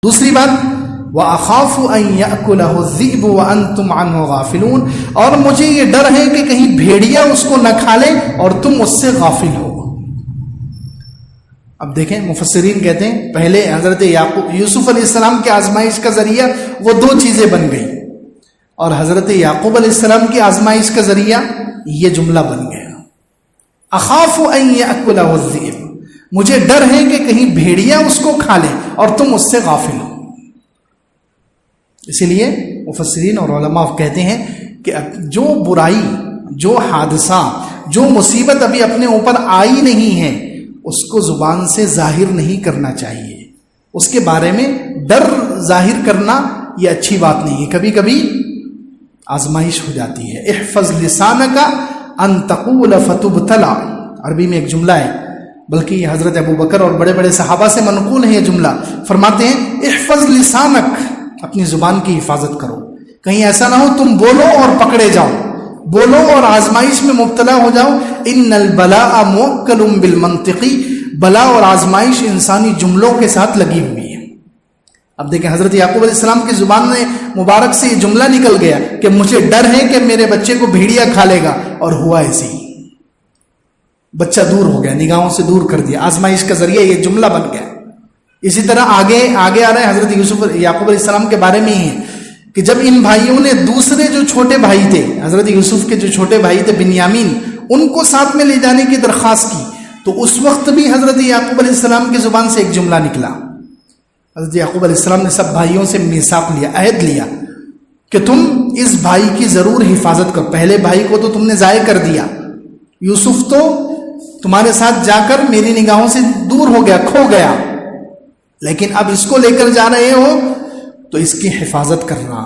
دوسری بات وَأَخَافُ أَن يَأْكُلَهُ الذِّئْبُ وَأَنْتُمْ عَنْهُ غَافِلُونَ، اور مجھے یہ ڈر ہے کہ کہیں بھیڑیا اس کو نہ کھا لے اور تم اس سے غافل ہو۔ اب دیکھیں مفسرین کہتے ہیں پہلے حضرت یوسف علیہ السلام کے آزمائش کا ذریعہ وہ دو چیزیں بن گئی، اور حضرت یعقوب علیہ السلام کی آزمائش کا ذریعہ یہ جملہ بن گیا اخاف ان یاکلہ الذئب، مجھے ڈر ہے کہ کہیں بھیڑیا اس کو کھا لے اور تم اس سے غافل ہو۔ اسی لیے مفسرین اور علماء کہتے ہیں کہ جو برائی، جو حادثہ، جو مصیبت ابھی اپنے اوپر آئی نہیں ہے اس کو زبان سے ظاہر نہیں کرنا چاہیے، اس کے بارے میں ڈر ظاہر کرنا یہ اچھی بات نہیں ہے، کبھی کبھی آزمائش ہو جاتی ہے۔ احفظ لسانک ان تقول فتبتلا، عربی میں ایک جملہ ہے، بلکہ یہ حضرت ابو بکر اور بڑے بڑے صحابہ سے منقول ہے یہ جملہ، فرماتے ہیں احفظ لسانک، اپنی زبان کی حفاظت کرو، کہیں ایسا نہ ہو تم بولو اور پکڑے جاؤ، بولو اور آزمائش میں مبتلا ہو جاؤ۔ ان البلاء موکل بالمنطقی، بلا اور آزمائش انسانی جملوں کے ساتھ لگی ہوئی ہے۔ اب دیکھیں حضرت یعقوب علیہ السلام کی زبان میں مبارک سے یہ جملہ نکل گیا کہ مجھے ڈر ہے کہ میرے بچے کو بھیڑیا کھا لے گا، اور ہوا ایسے ہی، بچہ دور ہو گیا، نگاہوں سے دور کر دیا، آزمائش کا ذریعہ یہ جملہ بن گیا۔ اسی طرح آگے آ رہا ہے حضرت یعقوب علیہ السلام کے بارے میں ہی ہے کہ جب ان بھائیوں نے دوسرے جو چھوٹے بھائی تھے، حضرت یوسف کے جو چھوٹے بھائی تھے بنیامین، ان کو ساتھ میں لے جانے کی درخواست کی، تو اس وقت بھی حضرت یعقوب علیہ السلام کی زبان سے ایک جملہ نکلا۔ حضرت یعقوب علیہ السلام نے سب بھائیوں سے میثاق لیا، عہد لیا کہ تم اس بھائی کی ضرور حفاظت کرو، پہلے بھائی کو تو تم نے ضائع کر دیا، یوسف تو تمہارے ساتھ جا کر میری نگاہوں سے دور ہو گیا، کھو گیا، لیکن اب اس کو لے کر جا رہے ہو تو اس کی حفاظت کرنا،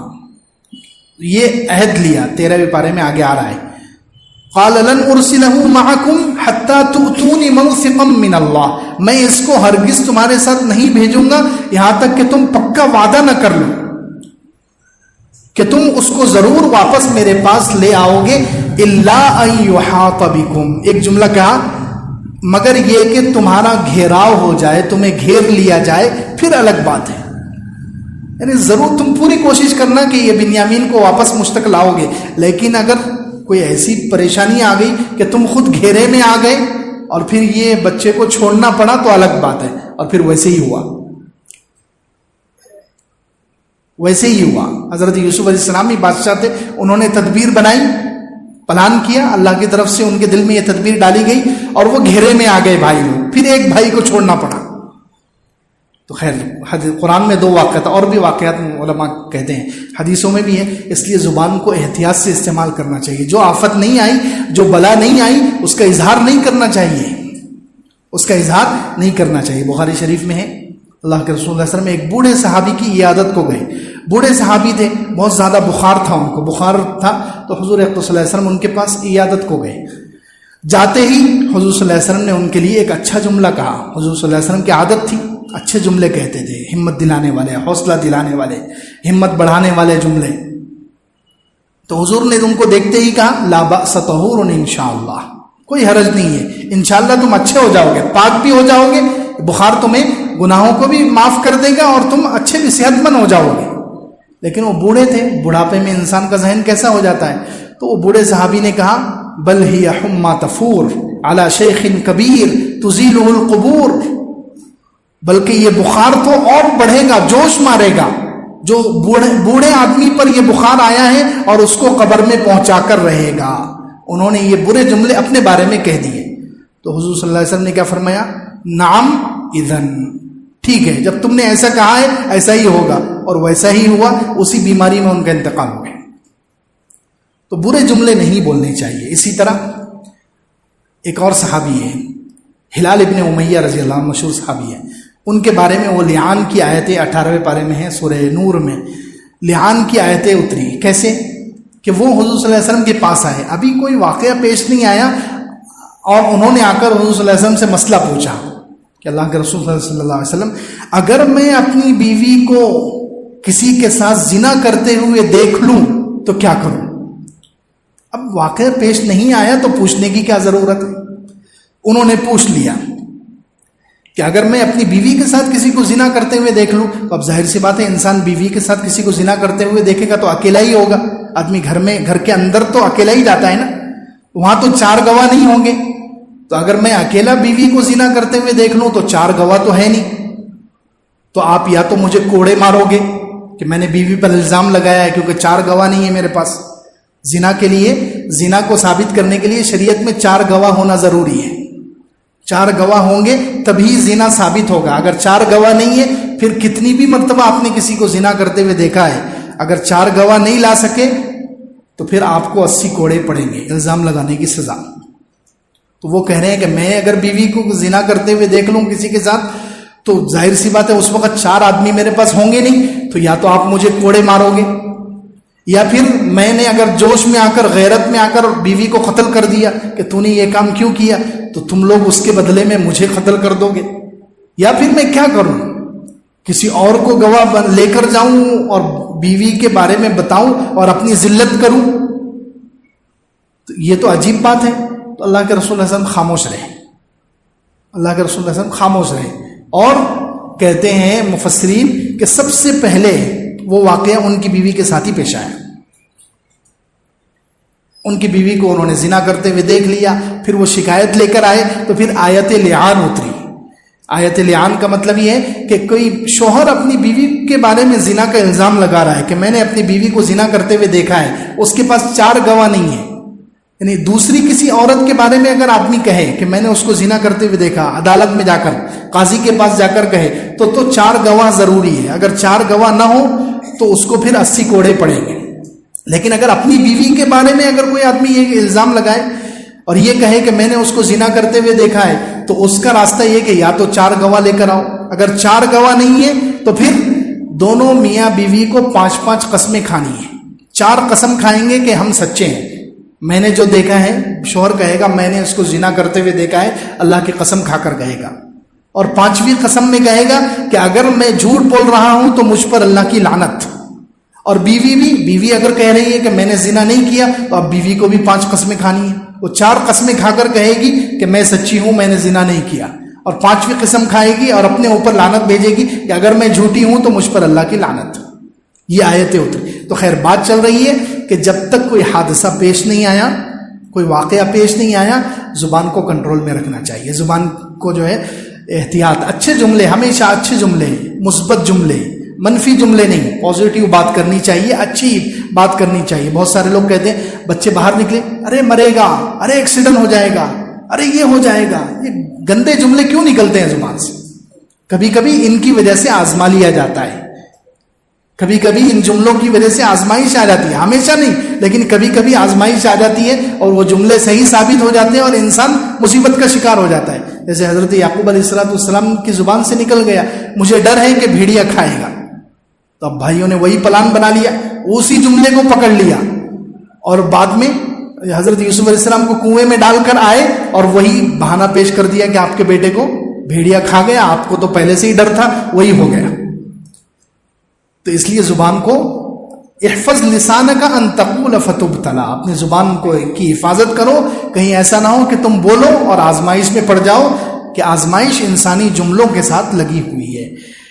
یہ عہد لیا۔ 13ویں پارے میں آگے آ رہا ہے قال لن ارسلہ معکم حتی تؤتون موثقا من اللہ، میں اس کو ہرگز تمہارے ساتھ نہیں بھیجوں گا یہاں تک کہ تم پکا وعدہ نہ کر لو کہ تم اس کو ضرور واپس میرے پاس لے آؤ گے، الا ان یحاط بکم، ایک جملہ کہا مگر یہ کہ تمہارا گھیراؤ ہو جائے، تمہیں گھیر لیا جائے، پھر الگ بات ہے، یعنی ضرور تم پوری کوشش کرنا کہ یہ بنیامین کو واپس مجھ تک لاؤ گے، لیکن اگر کوئی ایسی پریشانی آ گئی کہ تم خود گھیرے میں آ گئے اور پھر یہ بچے کو چھوڑنا پڑا تو الگ بات ہے۔ اور پھر ویسے ہی ہوا، ویسے ہی ہوا۔ حضرت یوسف علیہ السلام ہی بادشاہ تھے، انہوں نے تدبیر بنائی، پلان کیا، اللہ کی طرف سے ان کے دل میں یہ تدبیر ڈالی گئی اور وہ گھیرے میں آ گئے بھائی لوگ، پھر ایک بھائی کو چھوڑنا پڑا۔ تو خیر قرآن میں 2 واقعات اور بھی واقعات علماء کہتے ہیں، حدیثوں میں بھی ہے، اس لیے زبان کو احتیاط سے استعمال کرنا چاہیے، جو آفت نہیں آئی، جو بلا نہیں آئی اس کا اظہار نہیں کرنا چاہیے، اس کا اظہار نہیں کرنا چاہیے۔ بخاری شریف میں ہے اللہ کے رسول صلی اللہ علیہ وسلم ایک بوڑھے صحابی کی عیادت کو گئے، بوڑھے صحابی تھے، بہت زیادہ بخار تھا، ان کو بخار تھا، تو حضور اقدس صلی اللہ علیہ وسلم ان کے پاس عیادت کو گئے۔ جاتے ہی حضور صلی اللہ علیہ وسلم نے ان کے لیے ایک اچھا جملہ کہا، حضور صلی اللہ علیہ وسلم کی عادت تھی اچھے جملے کہتے تھے، ہمت دلانے والے، حوصلہ دلانے والے، ہمت بڑھانے والے جملے۔ تو حضور نے ان کو دیکھتے ہی کہا لا بأس طہور انشاءاللہ، کوئی حرج نہیں ہے، انشاءاللہ تم اچھے ہو جاؤ گے، پاک بھی ہو جاؤ گے، بخار تمہیں گناہوں کو بھی معاف کر دے گا اور تم اچھے بھی صحت مند ہو جاؤ گے۔ لیکن وہ بوڑھے تھے، بڑھاپے میں انسان کا ذہن کیسا ہو جاتا ہے، تو وہ بوڑھے صحابی نے کہا بل ہی حمى تفور علی شیخ کبیر تزیلہ القبور، بلکہ یہ بخار تو اور بڑھے گا، جوش مارے گا، جو بوڑھے آدمی پر یہ بخار آیا ہے اور اس کو قبر میں پہنچا کر رہے گا۔ انہوں نے یہ برے جملے اپنے بارے میں کہہ دیے، تو حضور صلی اللہ علیہ وسلم نے کیا فرمایا نعم اذن، ٹھیک ہے، جب تم نے ایسا کہا ہے ایسا ہی ہوگا، اور ویسا ہی ہوا، اسی بیماری میں ان کا انتقال ہو گیا۔ تو برے جملے نہیں بولنے چاہیے۔ اسی طرح ایک اور صحابی ہے ہلال ابن امیہ رضی اللہ عنہ، مشہور صحابی ہے، ان کے بارے میں وہ لعان کی آیتیں 18ویں پارے میں ہیں، سورہ نور میں لعان کی آیتیں اتری۔ کیسے کہ وہ حضور صلی اللہ علیہ وسلم کے پاس آئے، ابھی کوئی واقعہ پیش نہیں آیا، اور انہوں نے آ کر حضور صلی اللہ علیہ وسلم سے مسئلہ پوچھا کہ اللہ کے رسول صلی اللہ علیہ وسلم، اگر میں اپنی بیوی کو کسی کے ساتھ زنا کرتے ہوئے دیکھ لوں تو کیا کروں؟ اب واقعہ پیش نہیں آیا تو پوچھنے کی کیا ضرورت ہے؟ انہوں نے پوچھ لیا، کہ اگر میں اپنی بیوی کے ساتھ کسی کو زنا کرتے ہوئے دیکھ لوں تو اب ظاہر سی بات ہے انسان بیوی کے ساتھ کسی کو زنا کرتے ہوئے دیکھے گا تو اکیلا ہی ہوگا. آدمی گھر کے اندر تو اکیلا ہی جاتا ہے نا, وہاں تو 4 گواہ نہیں ہوں گے. تو اگر میں اکیلا بیوی کو زنا کرتے ہوئے دیکھ لوں تو 4 گواہ تو ہے نہیں. تو آپ یا تو مجھے کوڑے مارو گے کہ میں نے بیوی پر الزام لگایا ہے کیونکہ 4 گواہ نہیں ہے میرے پاس. زنا کے لیے, زنا کو ثابت کرنے کے لیے شریعت میں 4 گواہ ہونا ضروری ہے. 4 گواہ ہوں گے تبھی زنا ثابت ہوگا. اگر 4 گواہ نہیں ہے, پھر کتنی بھی مرتبہ آپ نے کسی کو زنا کرتے ہوئے دیکھا ہے, اگر 4 گواہ نہیں لا سکے تو پھر آپ کو 80 کوڑے پڑیں گے, الزام لگانے کی سزا. تو وہ کہہ رہے ہیں کہ میں اگر بیوی کو زنا کرتے ہوئے دیکھ لوں کسی کے ساتھ تو ظاہر سی بات ہے اس وقت 4 آدمی میرے پاس ہوں گے نہیں, تو یا تو آپ مجھے کوڑے مارو گے, یا پھر میں نے اگر جوش میں آ کر, غیرت میں آ کر بیوی کو قتل کر دیا کہ تو نے یہ کام کیوں کیا, تو تم لوگ اس کے بدلے میں مجھے قتل کر دو گے. یا پھر میں کیا کروں, کسی اور کو گواہ لے کر جاؤں اور بیوی کے بارے میں بتاؤں اور اپنی ذلت کروں. تو یہ تو عجیب بات ہے. تو اللہ کے رسول صلی اللہ علیہ وسلم خاموش رہے, اللہ کے رسول صلی اللہ علیہ وسلم خاموش رہے. اور کہتے ہیں مفسرین کہ سب سے پہلے وہ واقعہ ان کی بیوی کے ساتھ ہی پیش آیا. ان کی بیوی کو انہوں نے زنا کرتے ہوئے دیکھ لیا, پھر وہ شکایت لے کر آئے تو پھر آیت لعان اتری. آیت لعان کا مطلب یہ ہے کہ کوئی شوہر اپنی بیوی کے بارے میں زنا کا الزام لگا رہا ہے کہ میں نے اپنی بیوی کو زنا کرتے ہوئے دیکھا ہے, اس کے پاس 4 گواہ نہیں ہے. یعنی دوسری کسی عورت کے بارے میں اگر آدمی کہے کہ میں نے اس کو زنا کرتے ہوئے دیکھا, عدالت میں جا کر, قاضی کے پاس جا کر کہے تو 4 گواہ ضروری ہے. اگر 4 گواہ نہ ہو تو اس کو پھر 80 کوڑے پڑیں گے. لیکن اگر اپنی بیوی کے بارے میں اگر کوئی آدمی یہ الزام لگائے اور یہ کہے کہ میں نے اس کو زنا کرتے ہوئے دیکھا ہے, تو اس کا راستہ یہ کہ یا تو 4 گواہ لے کر آؤ. اگر 4 گواہ نہیں ہے تو پھر دونوں میاں بیوی کو 5-5 قسمیں کھانی ہیں. 4 قسم کھائیں گے کہ ہم سچے ہیں, میں نے جو دیکھا ہے. شوہر کہے گا میں نے اس کو زنا کرتے ہوئے دیکھا ہے, اللہ کی قسم کھا کر کہے گا. اور 5ویں قسم میں کہے گا کہ اگر میں جھوٹ بول رہا ہوں تو مجھ پر اللہ کی لعنت. اور بیوی اگر کہہ رہی ہے کہ میں نے زنا نہیں کیا تو اب بیوی کو بھی 5 قسمیں کھانی ہیں. وہ 4 قسمیں کھا کر کہے گی کہ میں سچی ہوں, میں نے زنا نہیں کیا, اور 5ویں قسم کھائے گی اور اپنے اوپر لعنت بھیجے گی کہ اگر میں جھوٹی ہوں تو مجھ پر اللہ کی لعنت. یہ آیتیں اتری. تو خیر بات چل رہی ہے کہ جب تک کوئی حادثہ پیش نہیں آیا, کوئی واقعہ پیش نہیں آیا, زبان کو کنٹرول میں رکھنا چاہیے. زبان کو جو ہے احتیاط, اچھے جملے, ہمیشہ اچھے جملے, مثبت جملے, منفی جملے نہیں, پازیٹیو بات کرنی چاہیے, اچھی بات کرنی چاہیے. بہت سارے لوگ کہتے ہیں بچے باہر نکلے, ارے مرے گا, ارے ایکسیڈنٹ ہو جائے گا, ارے یہ ہو جائے گا. یہ گندے جملے کیوں نکلتے ہیں زبان سے؟ کبھی کبھی ان کی وجہ سے آزما لیا جاتا ہے, کبھی کبھی ان جملوں کی وجہ سے آزمائش آ جاتی ہے. ہمیشہ نہیں, لیکن کبھی کبھی آزمائش آ جاتی ہے اور وہ جملے صحیح ثابت ہو جاتے ہیں اور انسان مصیبت کا شکار ہو جاتا ہے. جیسے حضرت یعقوب علیہ السلام کی زبان سے نکل گیا, مجھے ڈر ہے کہ بھیڑیا کھائے گا. تو اب بھائیوں نے وہی پلان بنا لیا, اسی جملے کو پکڑ لیا, اور بعد میں حضرت یوسف علیہ السلام کو کنویں میں ڈال کر آئے اور وہی بہانہ پیش کر دیا کہ آپ کے بیٹے کو بھیڑیا کھا گیا, آپ کو تو پہلے سے ہی ڈر تھا, وہی ہو گیا. تو اس لیے زبان کو احفظ لسانک ان تقول فتبتلا, اپنی زبان کو کی حفاظت کرو, کہیں ایسا نہ ہو کہ تم بولو اور آزمائش میں پڑ جاؤ, کہ آزمائش انسانی جملوں کے ساتھ لگی ہوئی ہے.